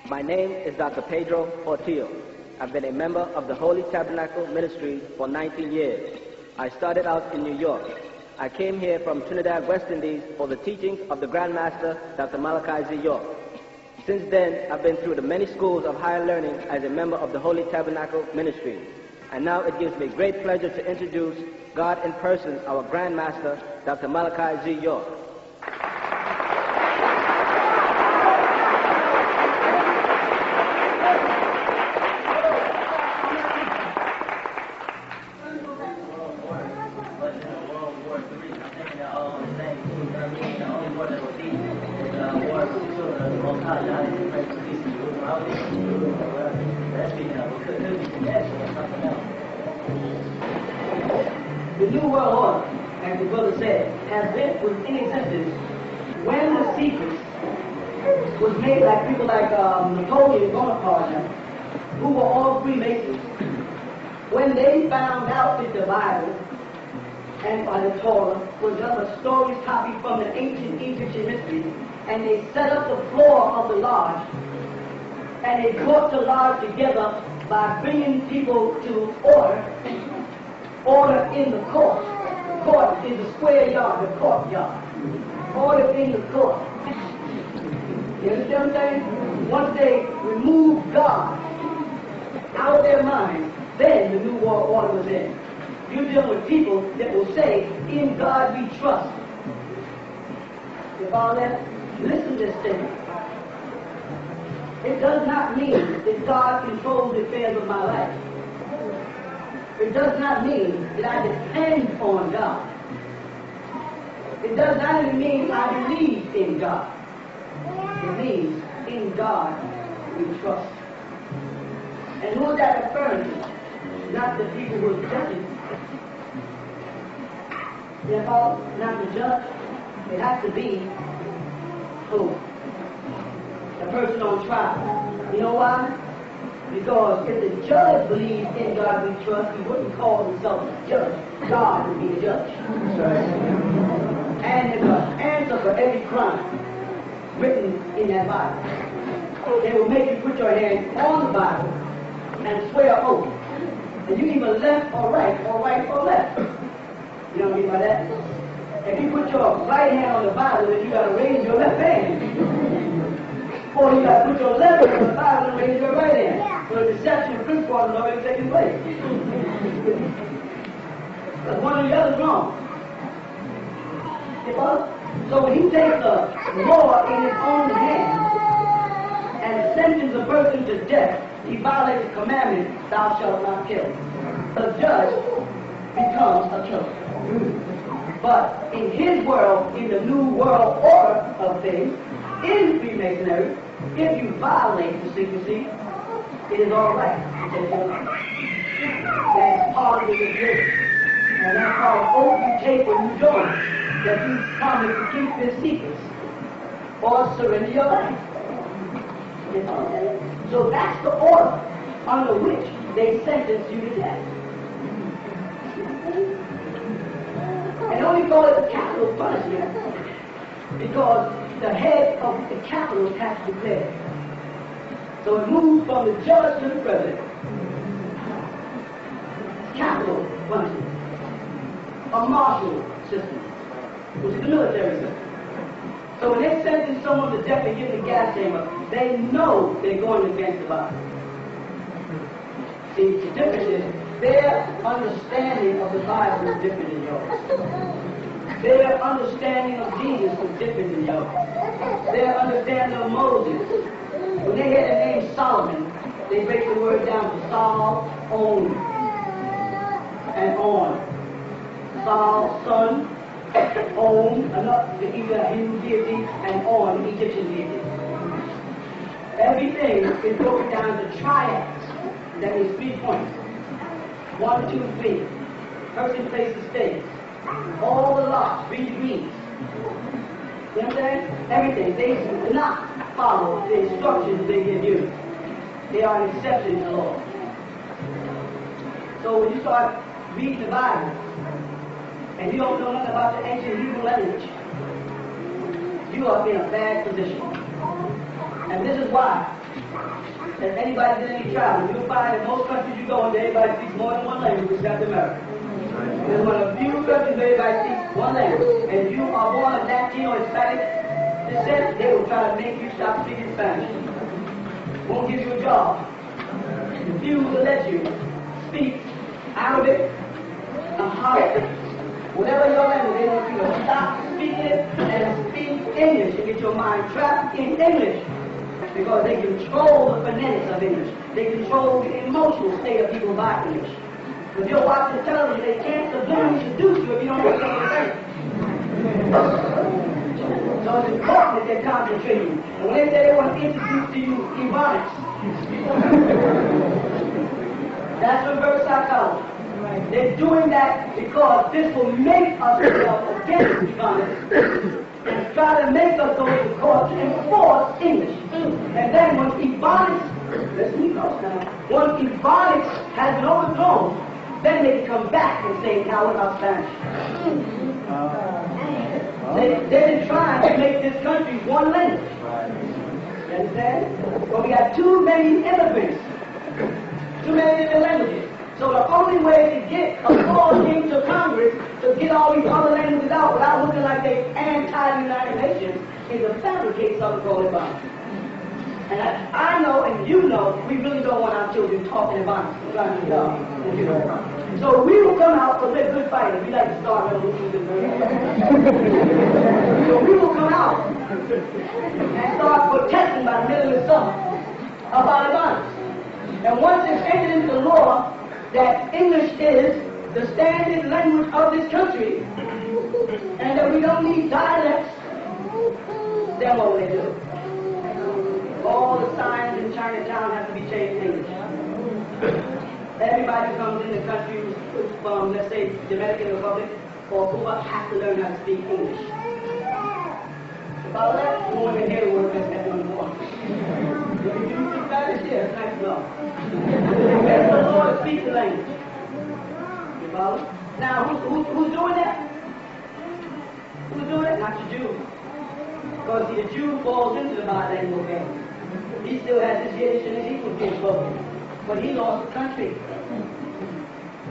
My name is Dr. Pedro Portillo. I've been a member of the Holy Tabernacle Ministry for 19 years. I started out in New York. I came here from Trinidad, West Indies for the teachings of the Grand Master, Dr. Malachi Z. York. Since then, I've been through the many schools of higher learning as a member of the Holy Tabernacle Ministry. And now it gives me great pleasure to introduce God in person, our Grand Master, Dr. Malachi Z. York. The New World Order, as the brother said, was in existence when the secrets was made like people like Napoleon Bonaparte, who were all Freemasons. When they found out that the Bible and the Torah was other stories copied from the ancient Egyptian mysteries, and they set up the floor of the lodge, and they brought the lodge together by bringing people to order in the court. Court is a square yard, the courtyard. Order in the court. You understand what I'm saying? Once they removed God out of their minds, then the New World Order was in. You're dealing with people that will say, in God we trust. You follow that? Listen to this thing. It does not mean that God controls the affairs of my life. It does not mean that I depend on God. It does not even mean I believe in God. It means in God we trust. And who is that referring to? Not the people who are judging. Therefore, not the judge. It has to be who? The person on trial. You know why? Because if the judge believed in God we trust, he wouldn't call himself a judge. God would be a judge. And there's an answer for every crime written in that Bible. They will make you put your hand on the Bible and swear an oath. And you either left or right or left. You know what I mean by that? If you put your right hand on the Bible, then you got to raise your left hand. Or you got to put your left hand on the Bible and raise your right hand. So the deception principle is already taking place. Because one or the other is wrong. So when he takes the law in his own hand and sentences a person to death, he violates the commandment, thou shalt not kill. The judge becomes a killer. But in his world, in the New World Order of things, in Freemasonry, if you violate the secrecy, it is all right to take your life. That's part of the religion. And that's called oath you take when you join, that you promise to keep their secrets or surrender your life. So that's the order under which they sentence you to death. And they only call it capital punishment because the head of the capital has to declare. So it moves from the judge to the president. Capital punishment. A martial system, which is the military system. So when they sentence someone to death and get in the gas chamber, they know they're going against the Bible. See, the difference is their understanding of the Bible is different than yours. Their understanding of Jesus is different than yours. Their understanding of Moses, when they hear the name Solomon, they break the word down to Sol, on, and on. Sol, son, on, the Hebrew deity, and on, the Egyptian deity. Everything is broken down to triads. That means 3 points. 1, 2, 3. Person, places, things. All the lots, 3 degrees. You understand? Everything. They do not follow the instructions they give you. They are an exception to the law. So when you start reading the Bible, and you don't know nothing about the ancient Hebrew language, you are in a bad position. And this is why If anybody did any traveling, you'll find in most countries you go in, everybody speaks more than one language except America. There's one of the few countries where everybody speaks one language. And if you are born of Latino or Hispanic descent, they will try to make you stop speaking Spanish. Won't give you a job. Refuse to let you speak Arabic, Amharic, whatever your language, they want you to stop speaking it and speak English and get your mind trapped in English. Because they control the phonetics of English. They control the emotional state of people by English. If you're watching television, they can't subliminally seduce you if you don't understand what they're saying. So it's important that they're concentrating. And when they say they want to introduce to you ebonics, that's reverse psychology. They're doing that because this will make us rebel against ebonics and try to make us go to court to enforce English. And then when ebonics, listen close now, once ebonics has been overthrown, then they can come back and say, now what about Spanish? They've been trying to make this country one language. You understand? But we got too many immigrants, too many different languages. So the only way to get a law into Congress to get all these other languages out without looking like they anti-United Nations is to fabricate something called ebonics. And I know, and you know, we really don't want our children talking about it. So we will come out, because we're good fighters. We like to start revolutions. So we will come out and start protesting by the middle of the summer about ebonics. And once it's entered into law that English is the standard language of this country, and that we don't need dialects, then what will they do? All the signs in Chinatown have to be changed to English. Everybody who comes in the country from, let's say, Dominican Republic or Cuba has to learn how to speak English. About that, you won't even hear the word like that anymore. If you do speak Spanish, yeah, it's nice to know. Let the Lord speak the language. You follow? Now, who's doing that? Who's doing it? Not the Jew. Because see, the Jew falls into the bilingual game. He still has his Yiddish and his Hebrew kids spoken. But he lost the country.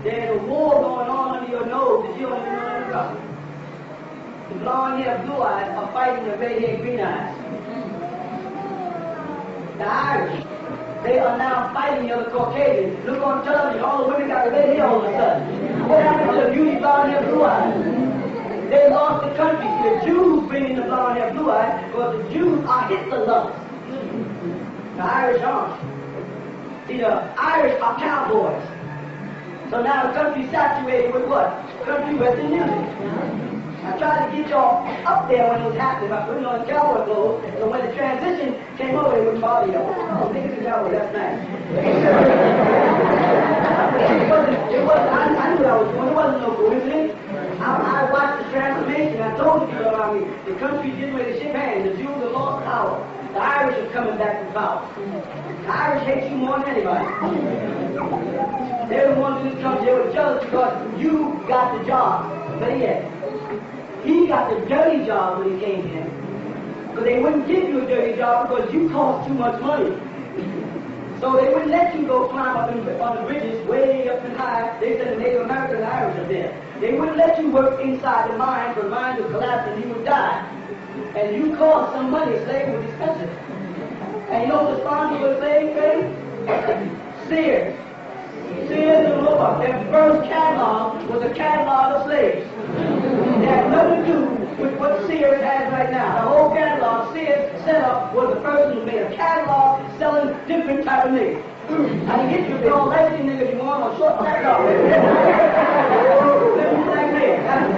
There's a war going on under your nose that you don't even know anything about. The blonde hair, blue eyes are fighting the red hair, green eyes. The Irish, they are now fighting the other Caucasians. Look on television, all the women got red hair all of a sudden. What happened to the beauty blonde hair, blue eyes? They lost the country. The Jews bring in the blonde hair, blue eyes, because the Jews are Hitler lovers. The Irish aren't. See, the Irish are cowboys. So now the country's saturated with what? Country western music. I tried to get y'all up there when it was happening by putting on cowboy clothes, so when the transition came over, it wouldn't bother y'all. Oh, niggas and cowboys, that's nice. I knew I was doing. It wasn't no coincidence. I watched the transformation. I told the people around me, the country's getting ready to shake hands. The Jews have lost power. The Irish are coming back to power. The Irish hate you more than anybody. They were ones in this country, they were jealous because you got the job. But yet, he got the dirty job when he came here. Because they wouldn't give you a dirty job because you cost too much money. So they wouldn't let you go climb up on the bridges way up and high. They said the Native Americans and Irish are there. They wouldn't let you work inside the mine because mines would collapse and you would die. And you cost some money. Slavery was expensive. And you know what the sponsor was saying, Sears. Sears and Roebuck, their first catalog was a catalog of slaves. It had nothing to do with what Sears has right now. The whole catalog Sears set up was the person who made a catalog selling different type of niggas. I can get you the all light niggas you want on short catalog.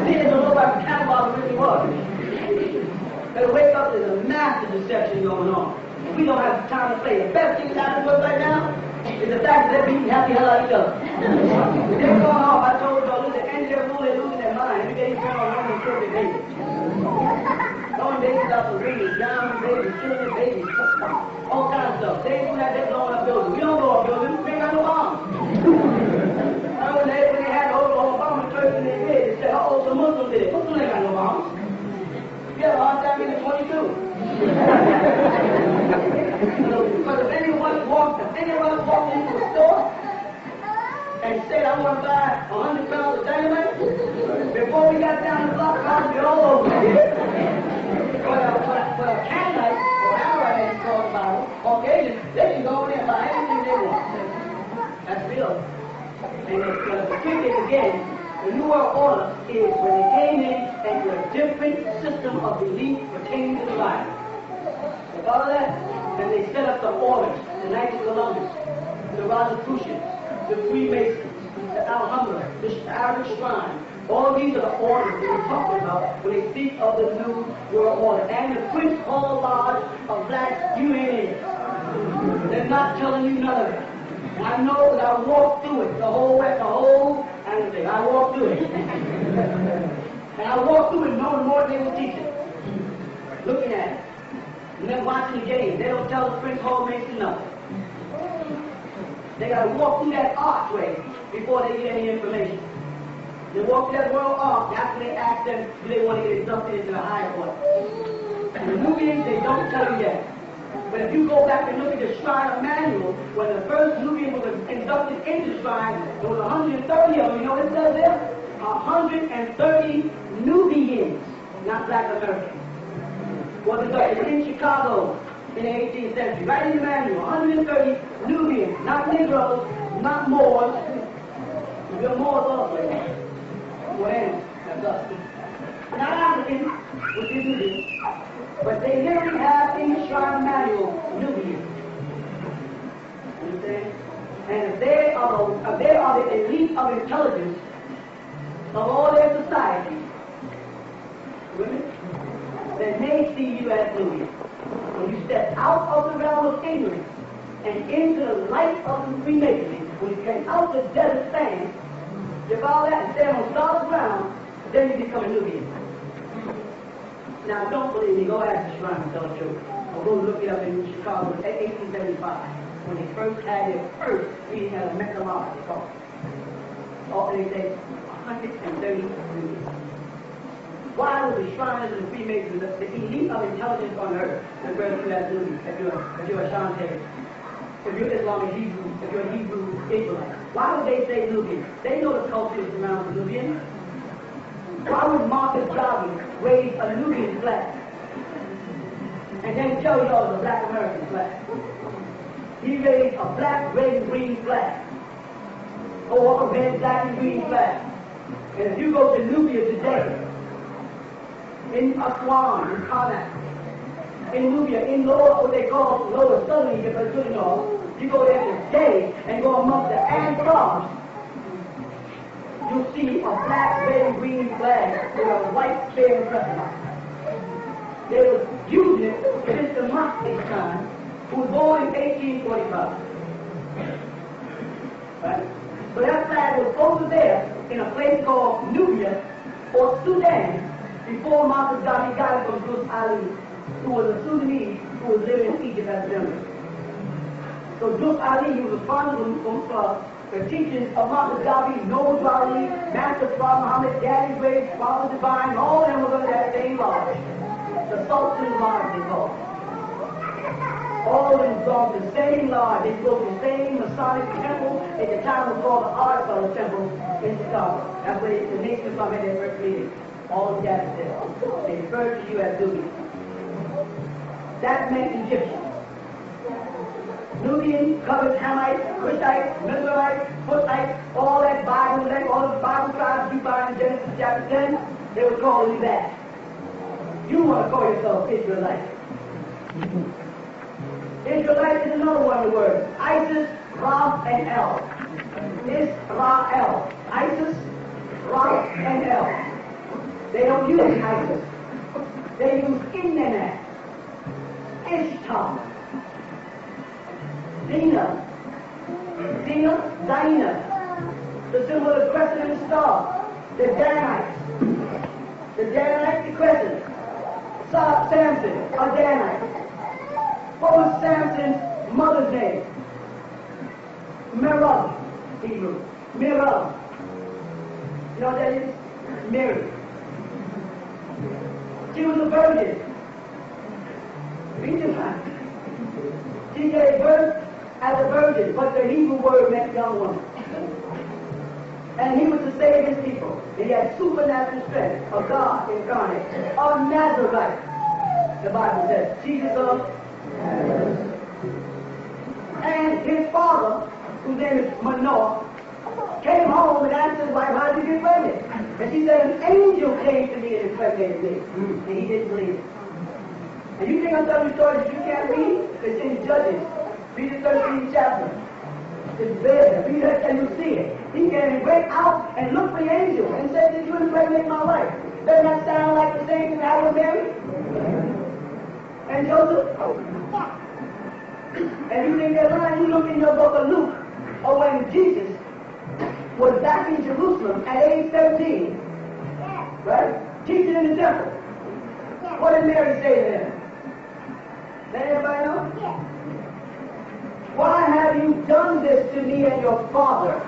Sears and Roebuck catalog really was. Better wake up, there's a massive deception going on. We don't have time to play. The best thing that's happening to us right now is the fact that they're beating happy hell out of each other. They're going off. I told you, lose the end of their rule, they're losing their mind. Every day you turn on Roman children babies. Throwing babies out the windows, drowning babies, killing their babies, all kinds of stuff. They do that, they're blowing up buildings. We don't blow up buildings, we ain't got no bombs. When they had the Obama church in their head, they said, oh, the Muslims did it. Muslims ain't got no bombs. You have a hard time getting 22. Because if want to buy 100 pounds of dynamite? Before we got down the block, I'd be all over it. But a Canaanite, or Amorite, as it's called in the Bible, Caucasian, they can go in there and buy anything they want. That's real. And the trick is, again, the New World Order is when they came in into a different system of belief pertaining to the Bible. They follow that? And they set up the orders, the Knights of Columbus, the Rosicrucians, the Freemasons, the Alhambra, the Arabic Shrine. All these are the orders that we're talking about when they speak of the New World Order. And the Prince Hall Lodge of Blacks, you ain't in. They're not telling you none of it. I know that I walked through it, the whole thing. I walked through it. And I walked through it knowing more than they were teaching. Looking at it. And then watching the game. They don't tell the Prince Hall Mason nothing. They got to walk through that archway before they get any information. They walk through that world arch after they ask them, do they want to get inducted into the higher order? And the Nubians, they don't tell you yet. But if you go back and look at the Shrine Manual, when the first Nubian was inducted into the shrine, there was 130 of them. You know what it says there? 130 Nubians, not Black Americans, was inducted in Chicago in the 18th century. Right in the manual, 130 Nubians, not Negroes, not Moors. We're Moors also. Well, that's us. Not Africans, which is Nubians. But they literally have in the Shrine Manual Nubians. Understand? And if they are the elite of intelligence of all their society, women, then they see you as Nubian. When you step out of the realm of ignorance and into the light of the Freemasonry, when you came out the desert sand, you follow that and stand on solid ground, then you become a Nubian. Now, don't believe me. Go ask the Shrine and tell the truth. Or go look it up in Chicago in 1875, when they first had their first meeting at a methodology called. Oh, and they say 130 Nubians. Why would the Shriners and the Freemasons, the elite of intelligence on earth, refer to you as Nubians, if you're a Shantae, if you're Islamic Hebrew, if you're a Hebrew Israelite? Why would they say Nubian? They know the culture is around the Nubian. Why would Marcus Garvey raise a Nubian flag and then tell y'all it's a Black American flag? He raised a black, red, and green flag, or a red, black, and green flag. And if you go to Nubia today, in Aswan, in Karnak, in Nubia, in lower, what they call lower southern Egypt, but you know, you go there today and go amongst the Arabs, you'll see a black, red, and green flag with a white spear and crescent. They were using it against the Mahdi's time, who was born in 1845. Right? So that flag was over there in a place called Nubia or Sudan before Marcus Garvey got it from Bruce Ali, who was a Sudanese who was living in Egypt as a general. So Bruce Ali, who was responsible for the teachings of Marcus Garvey, Noble Jawahari, Master Prophet Muhammad, Daddy Grace, Father Divine, all of them were going to that same lodge. The Sultan's Lodge, they call it. All of them belonged to the same lodge. They go to the same Masonic temple. At the time it was called the Art Temple in Chicago. That's where the Nation Islam had their first meeting. All gathered there. They referred to you as Nubian. That meant Egyptian. Nubian, covered Hamite, Cushite, Mizraite, Footite, all that Bible, all the Bible tribes you find in Genesis chapter 10, they would call you that. You want to call yourself Israelite. Israelite is another one of the words. Isis, Ra, and El. Israel. Isis, Ra, and El. They don't use Isis. They use Inanna, Ishtar, Dina, the symbol of the crescent and star, the Danites, the crescent, Samson, a Danite. What was Samson's mother's name? Merab, Hebrew. Merab. You know what that is? Mary. She was a virgin. Read the time. She gave birth as a virgin, but the Hebrew word meant young woman. And he was to save his people. He had supernatural strength of God incarnate. A Nazarite, the Bible says. Jesus of Nazareth. And his father, whose name is Manoah, came home and asked his wife, how did you get pregnant? And she said, an angel came to me and impregnated me. And he didn't believe it. And you think I'm telling you stories that you can't read? It's in Judges. Read the 13th chapter. It's there. Read it and you see it. He came and went out and looked for the angel and said, did you impregnate my wife? Doesn't that sound like the same thing that happened with Mary? And Joseph? And you think they're lying? You look in your book of Luke, or when Jesus was back in Jerusalem at age 17, right? Teaching in the temple. What did Mary say to him? Let everybody know? Yeah. Why have you done this to me and your father,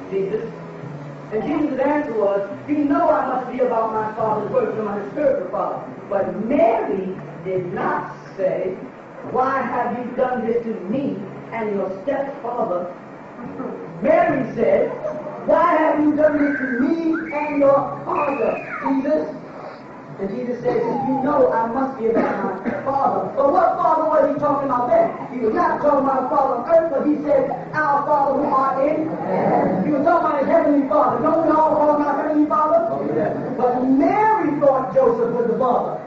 Jesus? And Jesus' answer was, you know I must be about my father's work, to my spiritual father. But Mary did not say, why have you done this to me and your stepfather? Mary said, why have you done this to me and your father, Jesus? And Jesus said, you know I must be about my father. But what father was he talking about then? He was not talking about father on earth, but he said, our Father who art in heaven. He was talking about his heavenly father. Don't we all call him our heavenly father? But Mary thought Joseph was the father.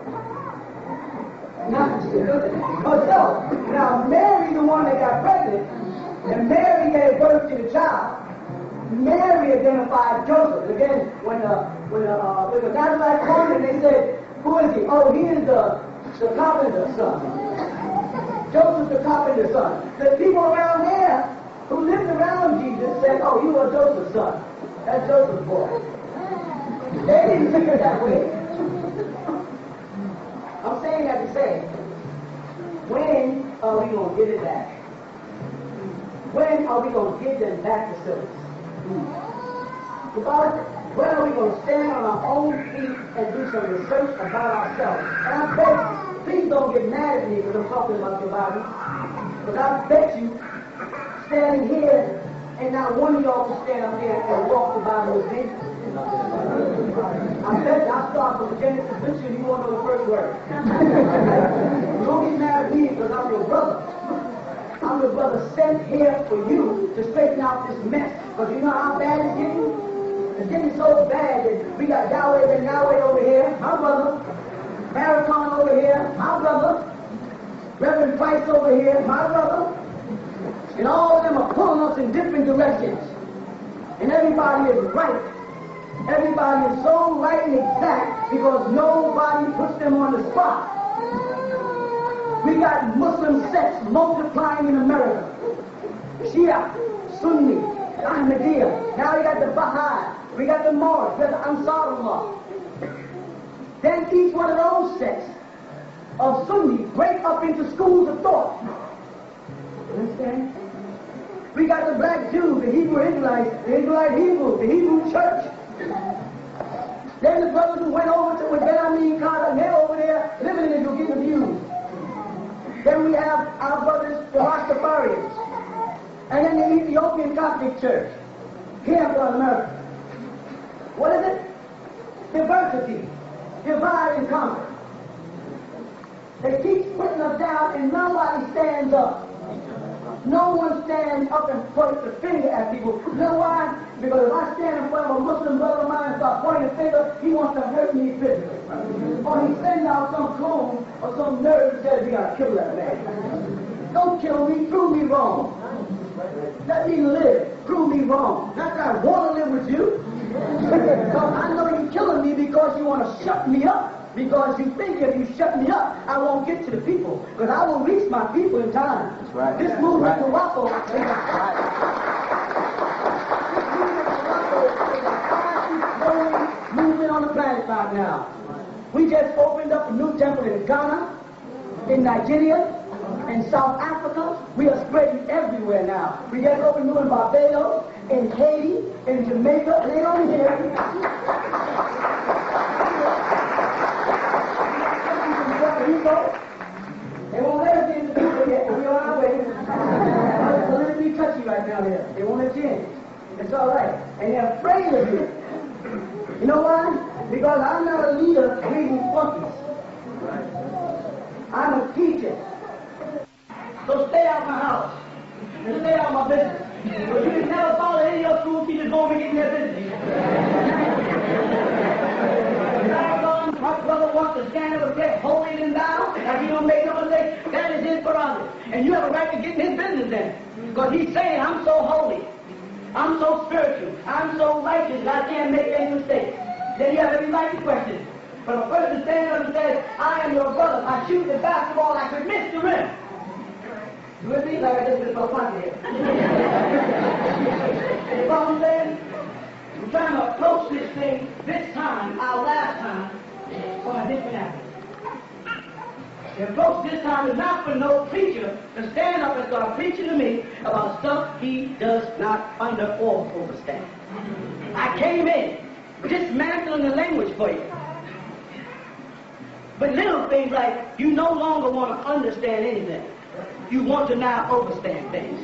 Not herself. Now Mary, the one that got pregnant, and Mary gave birth to the child. Mary identified Joseph. Again, when the Nazarite called him, they said, who is he? Oh, he is the carpenter's son. Joseph's the carpenter's son. The people around there who lived around Jesus said, oh, you are Joseph's son. That's Joseph's boy. They didn't think it that way. I'm saying that to say, when are we going to get it back? When are we going to give them back the service? Because when are we going to stand on our own feet and do some research about ourselves? And I bet, please don't get mad at me because I'm talking about your Bible. Because I bet you, standing here, and not one of y'all can stand up here and walk the Bible with me. I bet you, I'll start from Genesis this year, you won't know the first word. Don't get mad at me because I'm your brother. I'm your brother sent here for you to straighten out this mess. Because you know how bad it's getting? It's getting so bad that we got Yahweh and Yahweh over here, my brother. Farrakhan over here, my brother. Reverend Price over here, my brother. And all of them are pulling us in different directions. And everybody is right. Everybody is so right and exact because nobody puts them on the spot. We got Muslim sects multiplying in America. Shia, Sunni, Ahmadiyya. Now we got the Baha'i. We got the Moors. We got the Ansarullah. Then each one of those sects of Sunni break up into schools of thought. Understand? We got the black Jews, the Hebrew Israelites, the Israelite Hebrews, the Hebrew church. Then the brothers who went over to with Ben Amin Carter, and they're over there living in Israel, giving views. Then we have our brothers, the Rastafarians. And then the Ethiopian Coptic Church. Here in America. What is it? Diversity. Divide and conquer. They keep putting us down and nobody stands up. No one stands up and points the finger at people. You know why? Because if I stand in front of a Muslim brother of mine and start pointing the finger, he wants to hurt me physically. Or he sends out some clone or some nerd who says we gotta kill that man. Don't kill me, prove me wrong. Let me live, prove me wrong. Not that I want to live with you. Because I know you're killing me because you want to shut me up. Because you think if you shut me up, I won't get to the people. Because I will reach my people in time. That's right. This movement will waffle. This movement is the fastest growing movement on the planet right now. We just opened up a new temple in Ghana, in Nigeria, in South Africa. We are spreading everywhere now. We just opened new in Barbados, in Haiti, in Jamaica. They don't hear. They won't let us in the people yet, but we're on our way. It's politically touchy right now here. They won't let you in. It's all right. And they're afraid of you. You know why? Because I'm not a leader reading flunkies. I'm a teacher. So stay out of my house. And stay out of my business. But you can never follow any of your school teachers going and getting their business. My brother wants to stand up and get holy and down, like he don't make no mistake. That is his prerogative. And you have a right to get in his business then. Because he's saying, I'm so holy. I'm so spiritual. I'm so righteous that I can't make any mistakes. Then you have every right to question. But a person stands up and says, I am your brother. I shoot the basketball. I could miss the rim. You with me? Like I just did so funny here. You know what I'm saying? We're trying to approach this thing this time, our last time, from a different angle. The approach this time is not for no preacher to stand up and start preaching to me about stuff he does not under or understand. I came in dismantling the language for you. But little things like you no longer want to understand anything. You want to now understand things.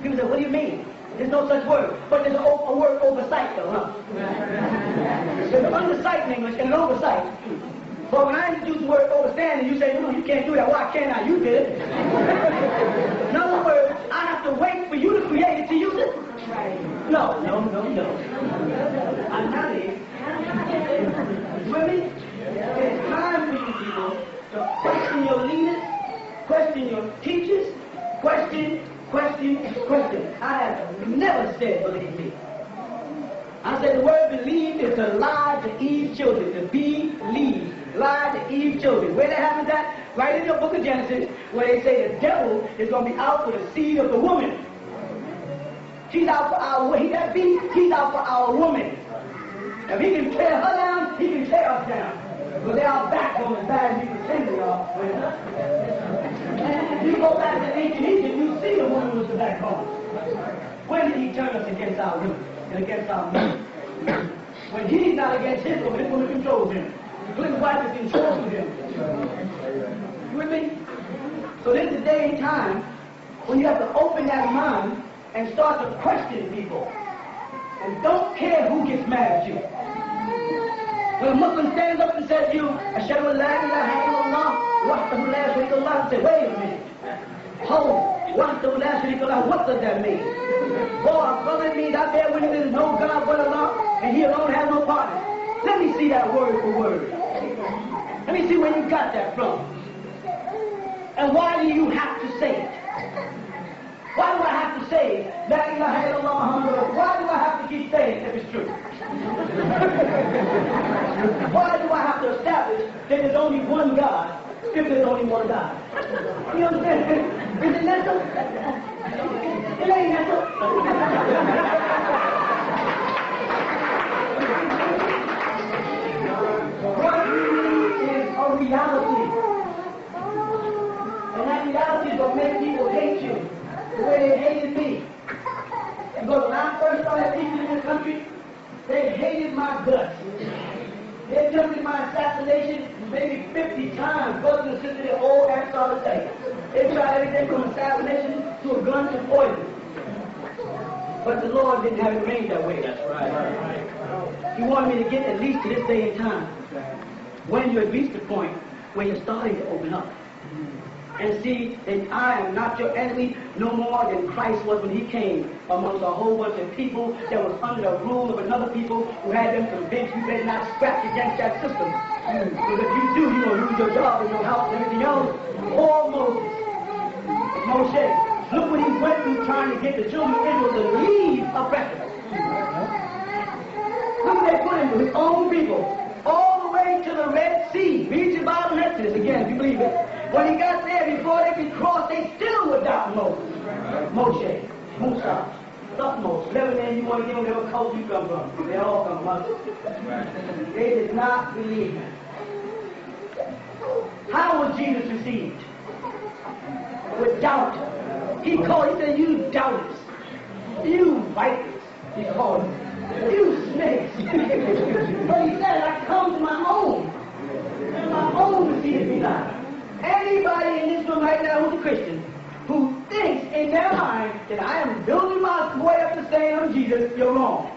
People say, what do you mean? There's no such word. But there's a word oversight though, huh? There's an undersight in English and an oversight. But when I introduce the word understanding, you say, no, you can't do that. Why can't I? You did it. In other words, I have to wait for you to create it to use it. No. I'm not it. You with me? It's time for you people to question your leaders, question your teachers, question. I have never said believe me. I said the word believe is to lie to Eve's children, to believe. Lie to Eve's children. Where they happen that? Right in the book of Genesis, where they say the devil is going to be out for the seed of the woman. She's out for our, he's out for our woman. If he can tear her down, he can tear us down. Because they are backbone as bad as you pretend they are. And if you go back to ancient Egypt, you see the woman was the backbone. When did he turn us against our women and against our men? When he's not against his woman controls him. His wife is controlling him. You with me? So this is a day and time when you have to open that mind and start to question people. And don't care who gets mad at you. When a Muslim stands up and says to you, Ashhadu an la ilaha illallah, wahdahu la sharika lahu, say, wait a minute. Hold, wahdahu la sharika lahu, what does that mean? Boy, brother, it means out there when there is no God but Allah, and He alone has no partner. Let me see that word for word. Let me see where you got that from. And why do you have to say it? Why do I have to say La ilaha illallah Muhammad? Why do I have to keep saying it if it's true? Why do I have to establish that there's only one God if there's only one God? You understand? Is it necessary? It ain't necessary. A reality. And that reality is what makes people hate you the way they hated me. Because when I first started teaching in this country, they hated my guts. They attempted my assassination maybe 50 times. Brothers and sisters, they're all and solid say. They tried everything from assassination to a gun to poison. But the Lord didn't have it arranged that way. That's right. He wanted me to get at least to this day and time. When you have reached the point where you're starting to open up and see that I am not your enemy no more than Christ was when He came amongst a whole bunch of people that was under the rule of another people who had them convinced you better not scratch against that system. Because if you do, you're going to lose your job and your house and everything else. Or Moshe, look what he went through trying to get the children of Israel to leave oppression. Look what they put him with his own people. All the way to the Red Sea. Read your Bible in Exodus again, if you believe it. When he got there, before they could cross, they still would doubt Moshe. Musa. Not Moses. Whatever name you want to give them, whatever culture you come from. They all come from. They did not believe him. How was Jesus received? With doubt. He said, you doubters. You vipers. He called them. You snakes. But he said, I come to my own. And my own received me not. Anybody in this room right now who's a Christian, who thinks in their mind and I am building my way up to saying I'm Jesus, you're wrong.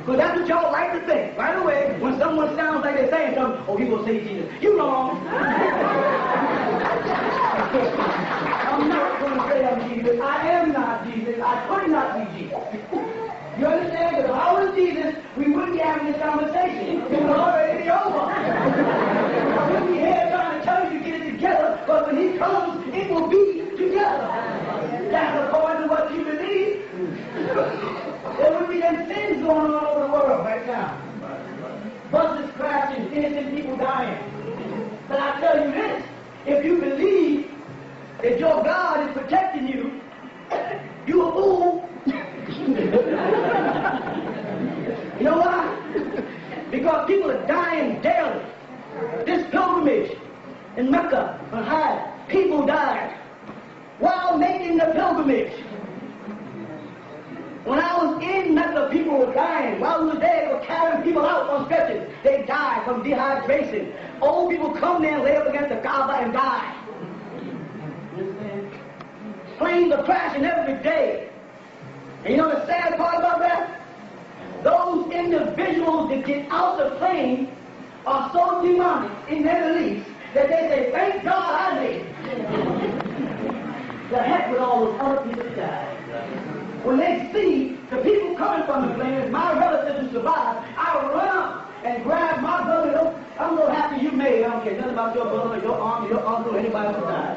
So that's what y'all like to think. Right away, when someone sounds like they're saying something, oh, he will say Jesus. You wrong. I'm not going to say I'm Jesus. I am not Jesus. I could not be Jesus. You understand? Because if I was Jesus, we wouldn't be having this conversation. It would already be over. I wouldn't be here trying to tell you to get it together, but when he comes, it will be together. That's according to what you believe. There would be them sins going on over the world right now. Buses crashing, innocent people dying. But I tell you this, if you believe that your God is protecting you, you a fool. You know why? Because people are dying daily. This pilgrimage in Mecca and Hajj, people died while making the pilgrimage. When I was in Mecca, people were dying. While we were there, they were carrying people out on stretchers. They died from dehydration. Old people come there and lay up against the Kaaba and die. Planes are crashing every day. And you know the sad part about that? Those individuals that get out the plane are so demonic in their beliefs that they say, thank God I made it. The heck with all those other people that died. When they see the people coming from the plane, my relatives who survived, I run up and grab my brother. I'm so happy you made it. I don't care nothing about your brother, or your aunt, or your uncle, or anybody who died.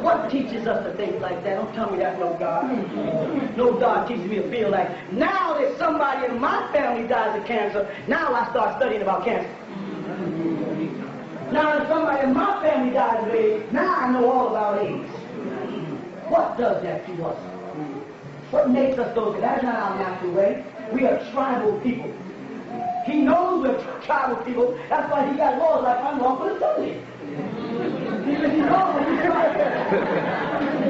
What teaches us to think like that? Don't tell me that's no God. No God teaches me to feel like, now that somebody in my family dies of cancer, now I start studying about cancer. Now that somebody in my family dies of AIDS, now I know all about AIDS. What does that to us? What makes us go? That's not our natural way. We are tribal people. He knows we're tribal people. That's why he got laws like unlawful assembly. Because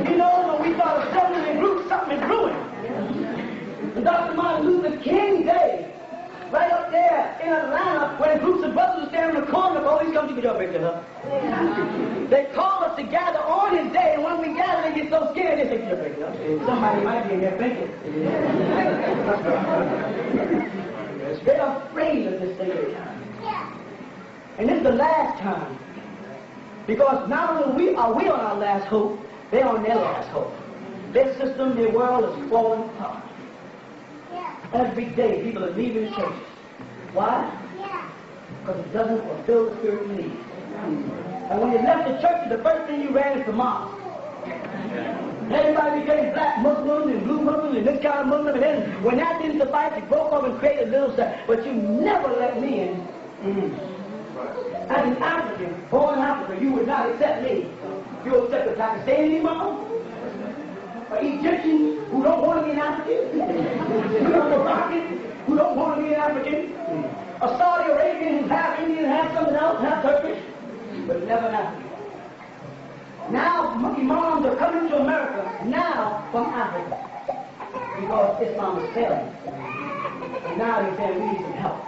he knows when we start assembling in groups, something is brewing. And Dr. Martin Luther King Day, right up there in Atlanta, when groups of brothers were standing in the corner, the police come to get your picture, huh? They call us to gather on his day, and when we gather, they get so scared, they take your picture. Somebody might be in there thinking. They're afraid of this thing. And this is the last time. Because not only are we on our last hope, they're on their last hope. Their system, their world is falling apart. Every day people are leaving the churches. Why? Because it doesn't fulfill the spiritual needs. And when you left the church, the first thing you ran is the mosque. Everybody became black Muslims and blue Muslims and this kind of Muslim, and then when that didn't suffice, you broke up and created a little sect. But you never let me in. As an African, born in Africa, you would not accept me. You would accept a Pakistani Imam, an Egyptian who don't want to be an African, a Moroccan who don't want to be an African, a Saudi Arabian who's half Indian, half something else, half Turkish, but never an African. Now, imams are coming to America now from Africa because Islam is failing. And now they're saying we need some help.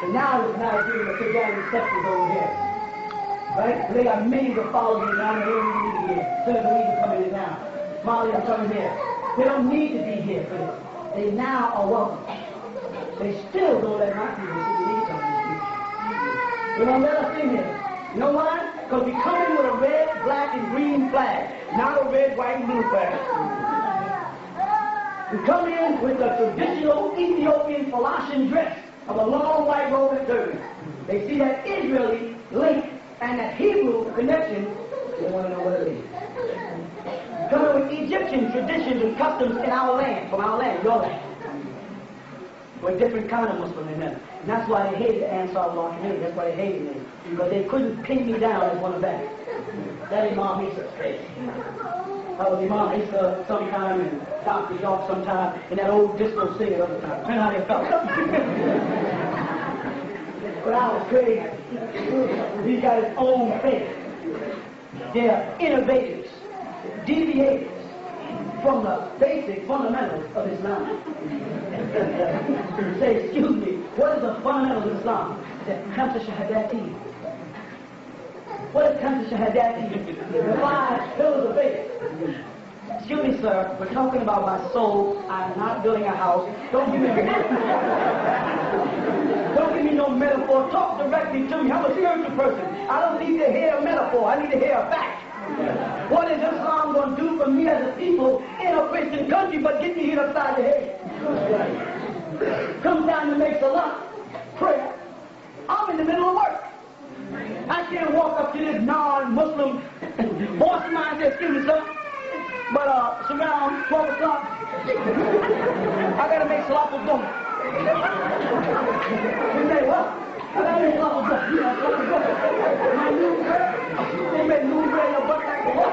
So now it's not giving the Christianity sectors over here. Right? So they got millions of followers around the world who need to get Senegalese are coming in now. Mali are coming here. They don't need to be here for this. They now are welcome. They still don't let my people see the need come to these people. They don't let us in here. You know why? Because we come in with a red, black, and green flag, not a red, white, and blue flag. We come in with the traditional Ethiopian Falashin dress of a long white robe and turban. They see that Israeli link and that Hebrew connection. They want to know what it is. Coming with Egyptian traditions and customs in our land, from our land, your land. We're a different kind of Muslim in them. And that's why they hated the Ansar Allah community. That's why they hated me. Because they couldn't pin me down as one of them. That Imam Isa's crazy. I was Imam Isa sometime and Dr. York sometime and that old disco singer other time. Depending how they felt. But I was crazy. He's got his own faith. They're innovators, deviators from the basic fundamentals of Islam. Say, excuse me, what is the fundamentals of Islam? That Khamsa Shahadati. What is Khamsa Shahadati? The 5 pillars of faith. Excuse me, sir. We're talking about my soul. I'm not building a house. Don't give me no metaphor. Talk directly to me. I'm a spiritual person. I don't need to hear a metaphor. I need to hear a fact. What is Islam going to do for me as a people in a Christian country but get me hit upside the head? Come down and make salah, prayer. I'm in the middle of work. I can't walk up to this non-Muslim boss of mine and say, excuse me, sir, but it's around 12 o'clock. I got to make salah for Dhuhr. You say, what? I got to make salah for Dhuhr. My new bread, they make new bread in a butt like a what?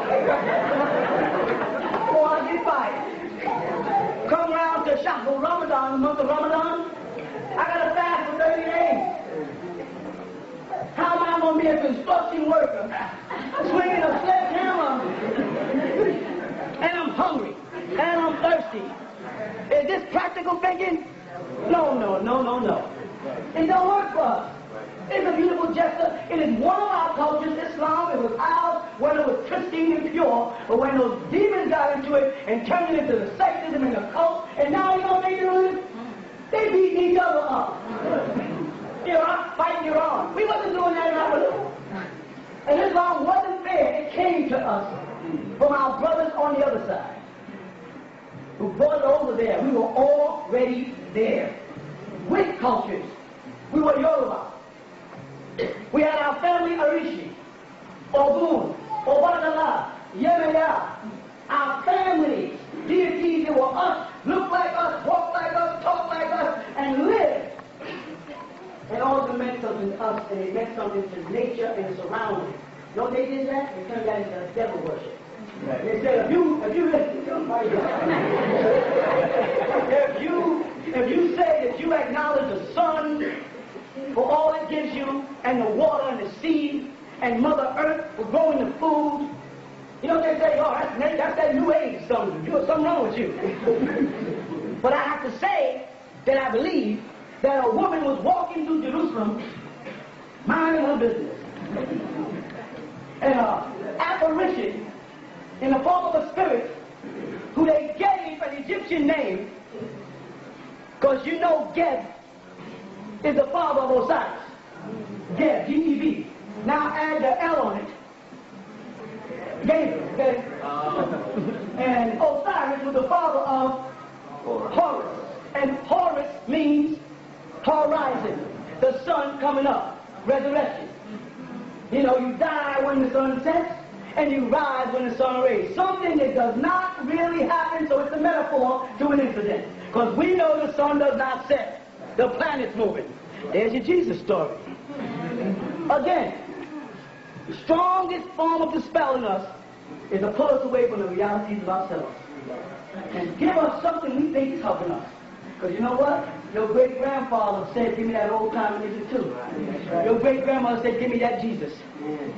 Or I get fired. Come around to Shahul Ramadan, the month of Ramadan, I got to fast for 30 days. How am I going to be a construction worker, swinging a sledgehammer, and I'm hungry, and I'm thirsty? Is this practical thinking? No. It don't work for us. It's a beautiful gesture. It is one of our cultures, Islam. It was ours when it was pristine and pure. But when those demons got into it and turned it into the sectism and the cult, and now you know what they doing? They beating each other up. Iran fighting Iran. We wasn't doing that in our religion. And Islam wasn't fair. It came to us from our brothers on the other side who brought it over there. We were already there with cultures. We were Yoruba. We had our family Arishi, Ogun, Obadala, Yemaya. Our families, deities that were us, looked like us, walked like us, talked like us, and lived. And all of them meant something to us, and it meant something to nature and surroundings. You know what they did that? They turned that into devil worship. Right. They said, if you say that you acknowledge the sun for all it gives you, and the water and the seed, and Mother Earth for growing the food, you know what they say? Oh, that's that New Age something. There's something wrong with you. But I have to say that I believe that a woman was walking through Jerusalem, minding her business, and an apparition in the form of a spirit who they gave an Egyptian name, because you know Geb is the father of Osiris. Geb, G-E-B. Now add the L on it. Gabriel, okay? And Osiris was the father of Horus. And Horus means horizon, the sun coming up, resurrection. You know, you die when the sun sets, and you rise when the sun rays. Something that does not really happen, so it's a metaphor to an incident. Because we know the sun does not set. The planet's moving. There's your Jesus story. Again, the strongest form of dispelling us is to pull us away from the realities of ourselves. And give us something we think is helping us. Because you know what? Your great-grandfather said, give me that old-time religion too. Your great-grandmother said, give me that Jesus.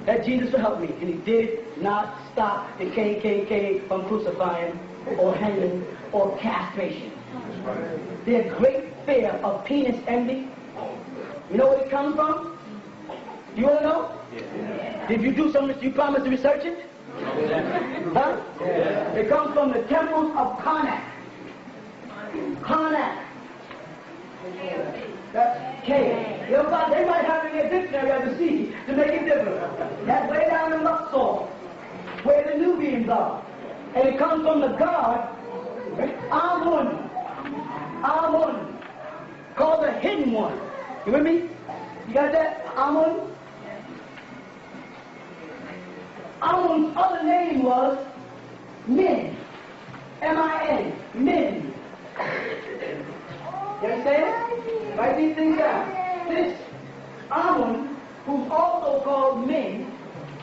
That Jesus will help me. And he did not stop the KKK from crucifying or hanging or castration. Their great fear of penis envy. You know where it comes from? You want to know? Did you do something? You promised to research it? Huh? It comes from the temples of Karnak. Karnak. That's K. You know, they might have it in their dictionary as a C to make it different. That's way down in Luxor, where the Nubians are. And it comes from the god Amun. Amun. Called the hidden one. You with me? You got that? Amun? Amun's other name was Min. M-I-N. Min. You understand? Write these things down. This Amun, who's also called Min,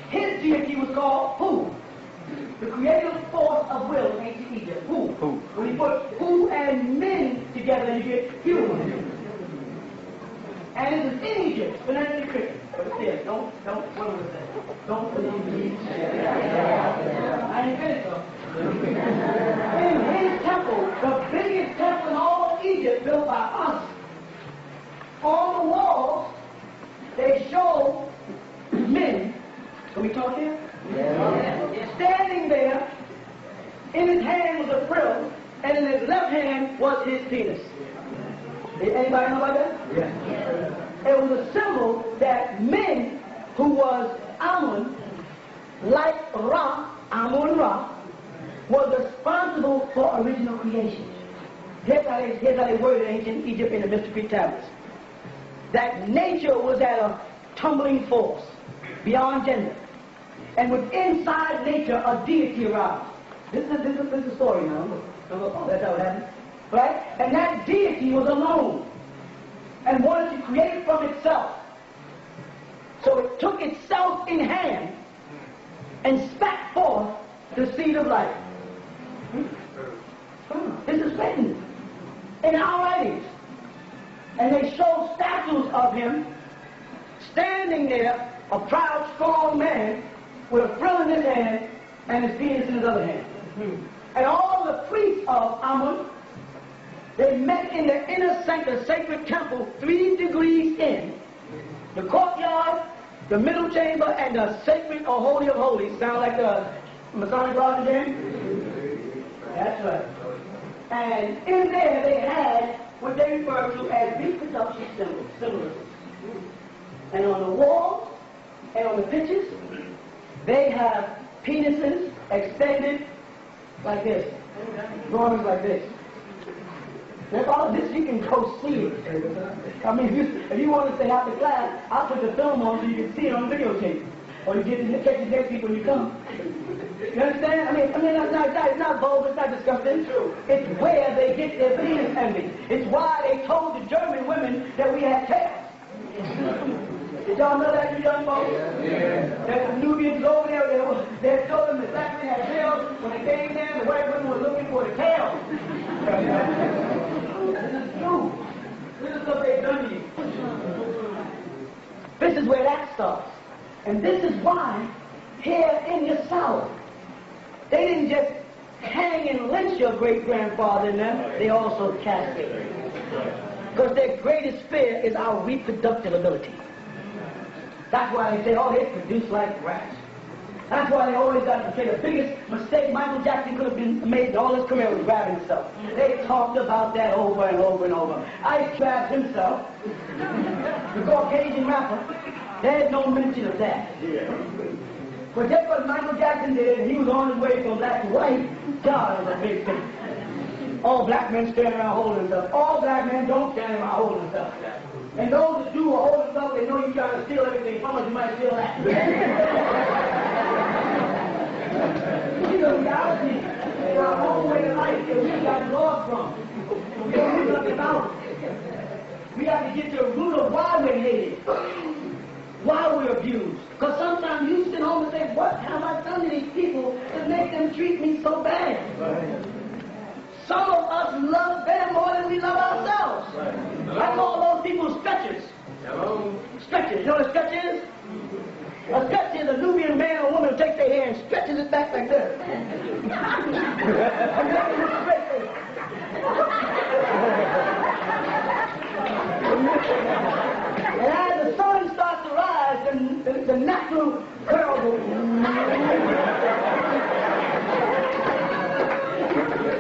his deity was called Hu. The creative force of will in ancient Egypt. Hu. When you put Hu and Min together, you get human. And it is in Egypt, phonetically Christian. But it's there. Don't, what was that? Don't believe me. I ain't finished though. In his temple, the biggest temple in all of Egypt, built by us, on the walls, they show men. Can we talk here? Yeah. Standing there in his hand was a frill, and in his left hand was his penis. Anybody know about that? Yeah. It was a symbol that men who was Amun, like Ra, Amun Ra, was responsible for original creation. Here's how they worded ancient Egypt in the Mystery tablets. That nature was at a tumbling force beyond gender. And with inside nature a deity aroused. This is the story now. That's how it happened. Right? And that deity was alone and wanted to create from itself. So it took itself in hand and spat forth the seed of life. This is written in our writings. And they show statues of him standing there, a proud, strong man with a frill in his hand and his penis in his other hand. And all the priests of Amun, they met in the inner sanctum, sacred temple, 3 degrees in. The courtyard, the middle chamber, and the sacred or holy of holies. Sound like the Masonic lodge again? That's right. And in there they had what they refer to as reproduction symbolism. And on the walls and on the pictures, they have penises extended like this, drawings like this. If all of this, you can go see it. I mean, if you want to stay after class, I'll put the film on so you can see it on videotape. Or you get to catch it next week when you come. You understand? I mean, it's not vulgar, it's not disgusting. It's where they get their penis envy. It's why they told the German women that we had tails. Did y'all know that, you young folks? Yeah. That the Nubians over there, they told them the black men had tails. When they came there, the white women were looking for the tails. This is true. This is what they've done to you. This is where that starts. And this is why, here in the South, they didn't just hang and lynch your great-grandfather and them, they also castrated. Because their greatest fear is our reproductive ability. That's why they say, oh, they produce like rats. That's why they always got to say the biggest mistake Michael Jackson could have been made in all his career was grabbing himself. They talked about that over and over and over. Ice grabbed himself, the Caucasian rapper. There's no mention of that. But just what Michael Jackson did, he was on his way from black to white. God, it was a big thing. All black men stand around holding stuff. All black men don't stand around holding stuff. And those that do are holding stuff, they know you're trying to steal everything from us, you might steal that. You know, reality is our own way of life that we got lost from. We don't know nothing about it. We have to get to the root of why we're hated, why we're abused. Because sometimes you sit home and say, what have I done to these people to make them treat me so bad? Some of us love them more than we love ourselves. I call those people stretchers. Stretchers. You know what a stretch is? A stretch is a Nubian man or woman who takes their hair and stretches it back like this. And as the sun starts to rise, the natural curl goes.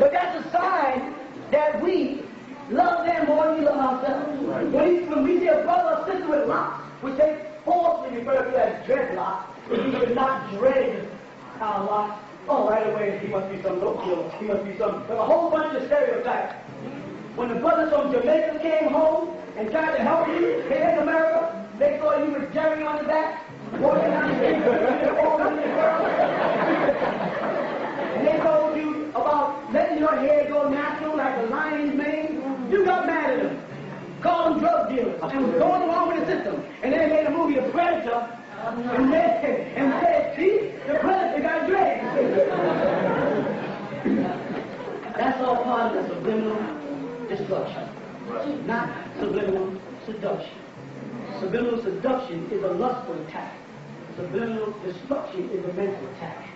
But that's a sign that we love them more than we love ourselves. When we see a brother or sister with locks, which they falsely refer to as dreadlocks, if you should not dread our locks, oh, right away he must be some dope dealer. He must be some. There's a whole bunch of stereotypes. When the brothers from Jamaica came home and tried to help you here in America, they thought you was Jerry on the back, walking down the street, and they told you about letting your hair go natural like a lion's mane. You got mad at them, called them drug dealers, and was going along with the system. And then they made a movie, The Predator, and said, see, the Predator got dragged. That's all part of the subliminal destruction, not subliminal seduction. Subliminal seduction is a lustful attack. Subliminal destruction is a mental attack.